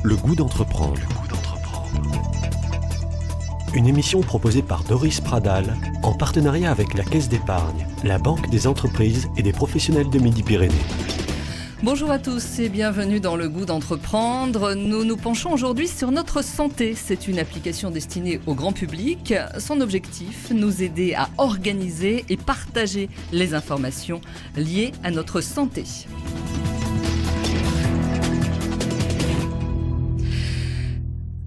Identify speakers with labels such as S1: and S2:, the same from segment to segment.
S1: Le goût d'entreprendre. Une émission proposée par Doris Pradal en partenariat avec la Caisse d'épargne, la Banque des entreprises et des professionnels de Midi-Pyrénées.
S2: Bonjour à tous et bienvenue dans Le Goût d'entreprendre. Nous nous penchons aujourd'hui sur notre santé. C'est une application destinée au grand public. Son objectif, nous aider à organiser et partager les informations liées à notre santé.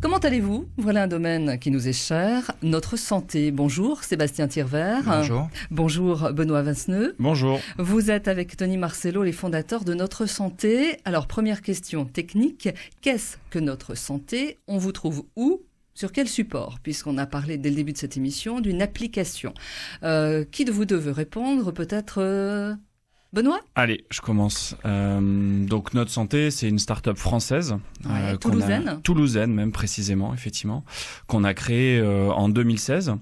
S2: Comment allez-vous ? Voilà un domaine qui nous est cher, notre santé. Bonjour Sébastien Thirvert.
S3: Bonjour.
S2: Bonjour Benoît Vinceneux.
S4: Bonjour.
S2: Vous êtes avec Tony Marcello, les fondateurs de Notre Santé. Alors première question technique, qu'est-ce que Notre Santé ? On vous trouve où ? Sur quel support ? Puisqu'on a parlé dès le début de cette émission d'une application. Qui de vous deux veut répondre ? Peut-être Benoît ?
S4: Allez, je commence. Donc Notre Santé, c'est une start-up française.
S2: Toulousaine.
S4: Toulousaine même précisément, effectivement, qu'on a créée en 2016.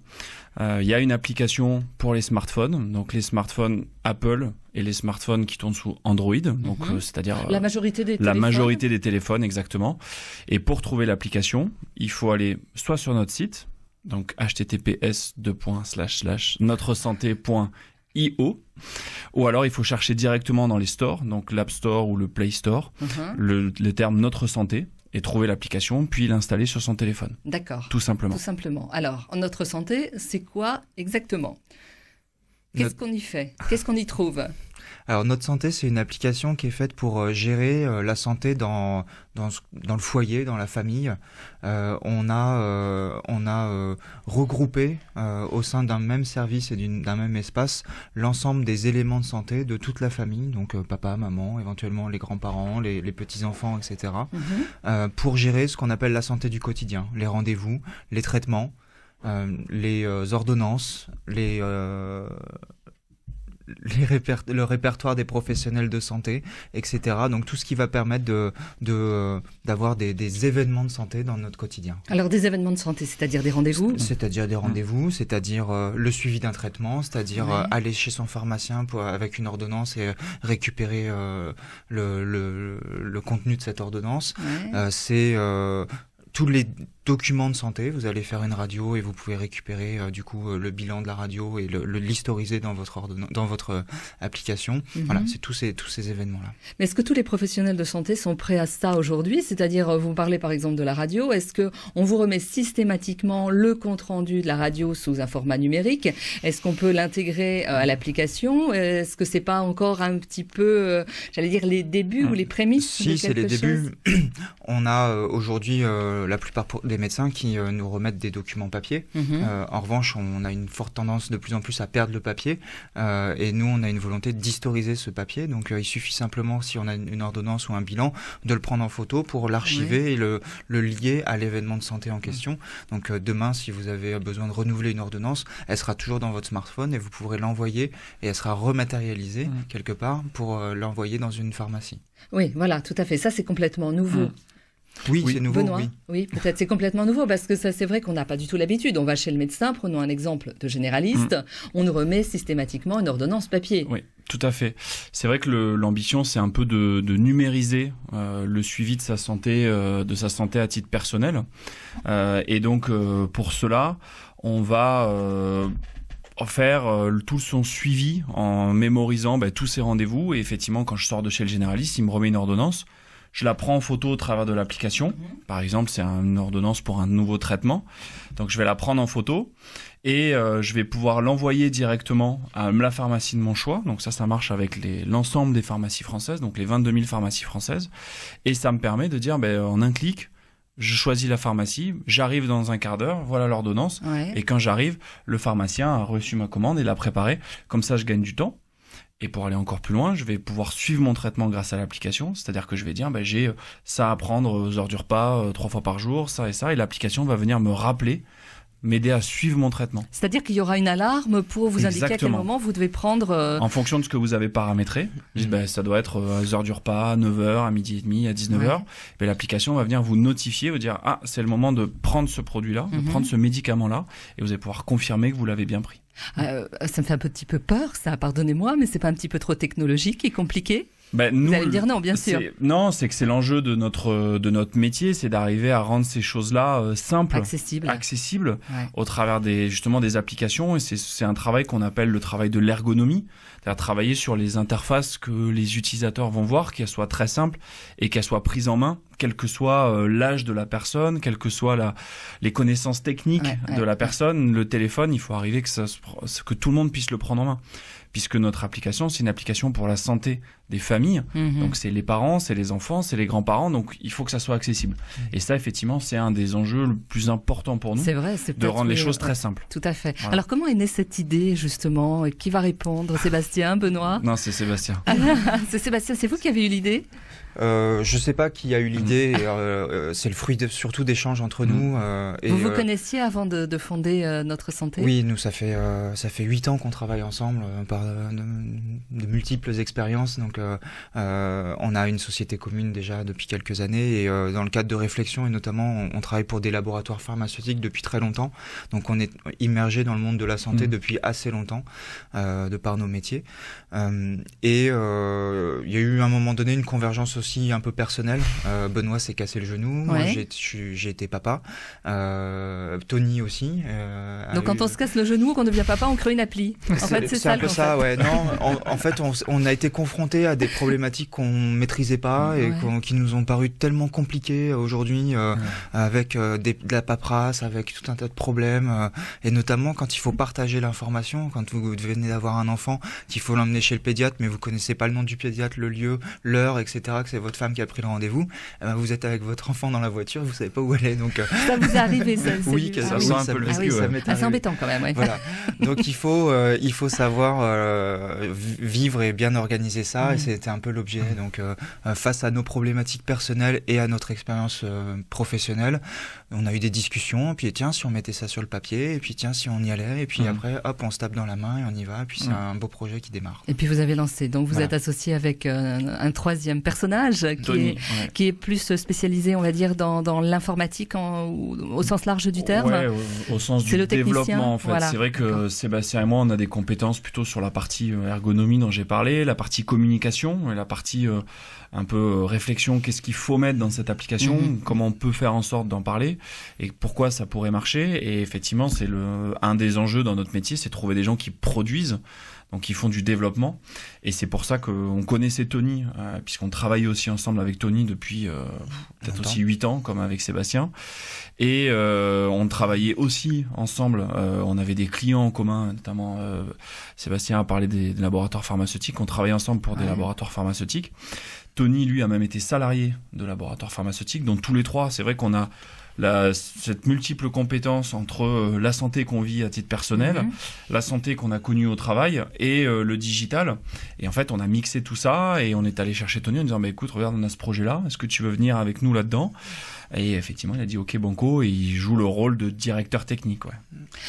S4: Il y a une application pour les smartphones, donc les smartphones Apple et les smartphones qui tournent sous Android, donc c'est-à-dire
S2: la majorité des
S4: la
S2: téléphones.
S4: majorité des téléphones, exactement. Et pour trouver l'application, il faut aller soit sur notre site, donc https://notresanté.io, ou alors il faut chercher directement dans les stores, donc l'App Store ou le Play Store, le terme Notre Santé, et trouver l'application, puis l'installer sur son téléphone.
S2: D'accord.
S4: Tout simplement.
S2: Tout simplement. Alors, Notre Santé, c'est quoi exactement ? Qu'est-ce qu'on y fait ? Qu'est-ce qu'on y trouve ?
S3: Alors Notre Santé, c'est une application qui est faite pour gérer la santé dans le foyer, dans la famille. On a regroupé au sein d'un même service et d'un même espace l'ensemble des éléments de santé de toute la famille, donc papa, maman, éventuellement les grands-parents, les petits-enfants, etc. Pour gérer ce qu'on appelle la santé du quotidien, les rendez-vous, les traitements, les ordonnances, le répertoire des professionnels de santé, etc. Donc tout ce qui va permettre d'avoir des événements de santé dans notre quotidien.
S2: Alors des événements de santé, c'est-à-dire des rendez-vous ?
S3: C'est-à-dire des rendez-vous, c'est-à-dire le suivi d'un traitement, c'est-à-dire aller chez son pharmacien avec une ordonnance et récupérer le contenu de cette ordonnance. C'est tous les documents de santé, vous allez faire une radio et vous pouvez récupérer le bilan de la radio et l'historiser dans votre application. Voilà, c'est tous ces événements-là.
S2: Mais est-ce que tous les professionnels de santé sont prêts à ça aujourd'hui ? C'est-à-dire, vous parlez par exemple de la radio, est-ce que on vous remet systématiquement le compte-rendu de la radio sous un format numérique ? Est-ce qu'on peut l'intégrer à l'application ? Est-ce que c'est pas encore un petit peu, j'allais dire, les débuts ou les prémices de quelque chose ?
S3: Si, c'est les débuts. On a aujourd'hui la plupart des médecins qui nous remettent des documents papier. En revanche, on a une forte tendance de plus en plus à perdre le papier et nous, on a une volonté d'historiser ce papier. Donc, il suffit simplement, si on a une ordonnance ou un bilan, de le prendre en photo pour l'archiver et le lier à l'événement de santé en question. Donc, demain, si vous avez besoin de renouveler une ordonnance, elle sera toujours dans votre smartphone et vous pourrez l'envoyer et elle sera rematérialisée quelque part pour l'envoyer dans une pharmacie.
S2: Oui, voilà, tout à fait. Ça, c'est complètement nouveau.
S3: Oui, c'est nouveau.
S2: Benoît, oui, peut-être c'est complètement nouveau parce que ça, c'est vrai qu'on n'a pas du tout l'habitude. On va chez le médecin, prenons un exemple de généraliste, on nous remet systématiquement une ordonnance papier.
S4: Oui, tout à fait. C'est vrai que l'ambition, c'est un peu de numériser le suivi de sa santé à titre personnel. Et donc, pour cela, on va faire tout son suivi en mémorisant tous ses rendez-vous. Et effectivement, quand je sors de chez le généraliste, il me remet une ordonnance. Je la prends en photo au travers de l'application. Par exemple, c'est une ordonnance pour un nouveau traitement. Donc, je vais la prendre en photo et je vais pouvoir l'envoyer directement à la pharmacie de mon choix. Donc, ça marche avec l'ensemble des pharmacies françaises, donc les 22 000 pharmacies françaises. Et ça me permet de dire, en un clic, je choisis la pharmacie, j'arrive dans un quart d'heure, voilà l'ordonnance. Et quand j'arrive, le pharmacien a reçu ma commande et l'a préparée. Comme ça, je gagne du temps. Et pour aller encore plus loin, je vais pouvoir suivre mon traitement grâce à l'application. C'est-à-dire que je vais dire, j'ai ça à prendre aux heures du repas, 3 fois par jour, ça et ça. Et l'application va venir me rappeler, m'aider à suivre mon traitement.
S2: C'est-à-dire qu'il y aura une alarme pour vous indiquer à quel moment vous devez prendre... En
S4: fonction de ce que vous avez paramétré. Ça doit être aux heures du repas, 9h, à midi et demi, à 19h. L'application va venir vous notifier, vous dire, c'est le moment de prendre ce produit-là, de prendre ce médicament-là. Et vous allez pouvoir confirmer que vous l'avez bien pris.
S2: Ça me fait un petit peu peur, ça, pardonnez-moi, mais c'est pas un petit peu trop technologique et compliqué ? Vous allez me dire non, bien sûr.
S4: Non, c'est que c'est l'enjeu de notre métier, c'est d'arriver à rendre ces choses-là simples, accessibles au travers des applications. Et c'est un travail qu'on appelle le travail de l'ergonomie, c'est-à-dire travailler sur les interfaces que les utilisateurs vont voir, qu'elles soient très simples et qu'elles soient prises en main, quel que soit l'âge de la personne, quelles que soient les connaissances techniques de la personne. Le téléphone, il faut arriver que tout le monde puisse le prendre en main. Puisque notre application, c'est une application pour la santé des familles. Donc, c'est les parents, c'est les enfants, c'est les grands-parents. Donc, il faut que ça soit accessible. Et ça, effectivement, c'est un des enjeux les plus importants pour nous.
S2: C'est vrai, c'est
S4: de rendre les choses très simples.
S2: Tout à fait. Voilà. Alors, comment est née cette idée, justement? Qui va répondre? Sébastien, Benoît?
S4: Non, c'est Sébastien.
S2: C'est Sébastien, c'est vous qui avez eu l'idée?
S3: Je sais pas qui a eu l'idée. C'est le fruit surtout d'échanges entre nous.
S2: Vous connaissiez avant de fonder Notre Santé?
S3: Oui, nous ça fait 8 ans qu'on travaille ensemble par de multiples expériences. Donc on a une société commune déjà depuis quelques années et dans le cadre de réflexion et notamment on travaille pour des laboratoires pharmaceutiques depuis très longtemps. Donc on est immergé dans le monde de la santé depuis assez longtemps de par nos métiers. Et il y a eu à un moment donné une convergence aussi un peu personnel. Benoît s'est cassé le genou. Moi, j'ai été papa. Tony aussi.
S2: Donc, quand on se casse le genou, qu'on devient papa, on crée une appli. En fait, c'est ça
S3: un peu ça, ouais. Non, en fait, on a été confrontés à des problématiques qu'on maîtrisait pas et qui nous ont paru tellement compliquées aujourd'hui, avec de la paperasse, avec tout un tas de problèmes, et notamment quand il faut partager l'information, quand vous venez d'avoir un enfant, qu'il faut l'emmener chez le pédiatre, mais vous connaissez pas le nom du pédiatre, le lieu, l'heure, etc., que c'est votre femme qui a pris le rendez-vous, vous êtes avec votre enfant dans la voiture, vous savez pas où elle est, donc
S2: ça vous est arrivé, ça?
S3: Oui, ça sent un peu le risque.
S2: C'est embêtant quand même.
S3: Voilà. Donc il faut savoir vivre et bien organiser ça, et c'était un peu l'objet. Donc face à nos problématiques personnelles et à notre expérience professionnelle, on a eu des discussions, et puis tiens, si on mettait ça sur le papier, et puis tiens, si on y allait, et puis après, hop, on se tape dans la main et on y va, et puis c'est un beau projet qui démarre.
S2: Et puis vous avez lancé, donc vous êtes associé avec un troisième personnage qui est plus spécialisé, on va dire, dans l'informatique au sens large du terme.
S4: Ouais, au sens du développement, en fait. Voilà. C'est vrai que Sébastien et moi, on a des compétences plutôt sur la partie ergonomie dont j'ai parlé, la partie communication et la partie un peu réflexion, qu'est-ce qu'il faut mettre dans cette application, comment on peut faire en sorte d'en parler et pourquoi ça pourrait marcher. Et effectivement, c'est un des enjeux dans notre métier, c'est de trouver des gens qui produisent, donc qui font du développement. Et c'est pour ça qu'on connaissait Tony, puisqu'on travaillait aussi ensemble avec Tony depuis peut-être aussi 8 ans, comme avec Sébastien. Et on travaillait aussi ensemble, on avait des clients en commun, notamment Sébastien a parlé des laboratoires pharmaceutiques, on travaillait ensemble pour des laboratoires pharmaceutiques. Tony, lui, a même été salarié de laboratoires pharmaceutiques, donc tous les trois, c'est vrai qu'on a cette multiple compétence entre la santé qu'on vit à titre personnel, la santé qu'on a connue au travail et le digital. Et en fait, on a mixé tout ça et on est allé chercher Tony en disant écoute, regarde, on a ce projet-là, est-ce que tu veux venir avec nous là-dedans? Et effectivement, il a dit OK banco et il joue le rôle de directeur technique.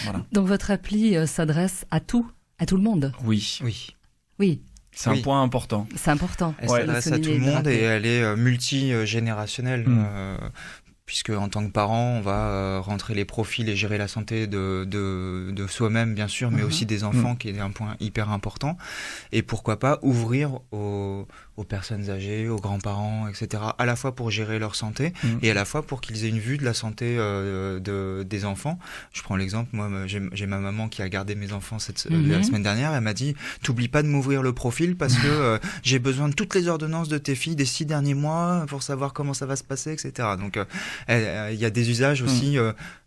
S4: Voilà.
S2: Donc votre appli s'adresse à tout le monde?
S4: Oui. C'est un point important.
S2: C'est important.
S3: Elle s'adresse à tout le monde et elle est multigénérationnelle. Puisque en tant que parent, on va rentrer les profils et gérer la santé de soi-même, bien sûr, mais aussi des enfants, qui est un point hyper important. Et pourquoi pas ouvrir aux personnes âgées, aux grands-parents, etc., à la fois pour gérer leur santé et à la fois pour qu'ils aient une vue de la santé des enfants. Je prends l'exemple, moi, j'ai ma maman qui a gardé mes enfants la semaine dernière. Elle m'a dit, t'oublies pas de m'ouvrir le profil parce que j'ai besoin de toutes les ordonnances de tes filles des 6 derniers mois pour savoir comment ça va se passer, etc. Donc, il y a des usages aussi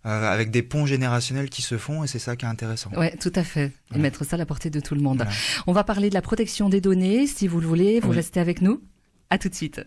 S3: avec des ponts générationnels qui se font et c'est ça qui est intéressant.
S2: Oui, tout à fait. Et mettre ça à la portée de tout le monde. On va parler de la protection des données, si vous le voulez. Vous restez avec nous. À tout de suite.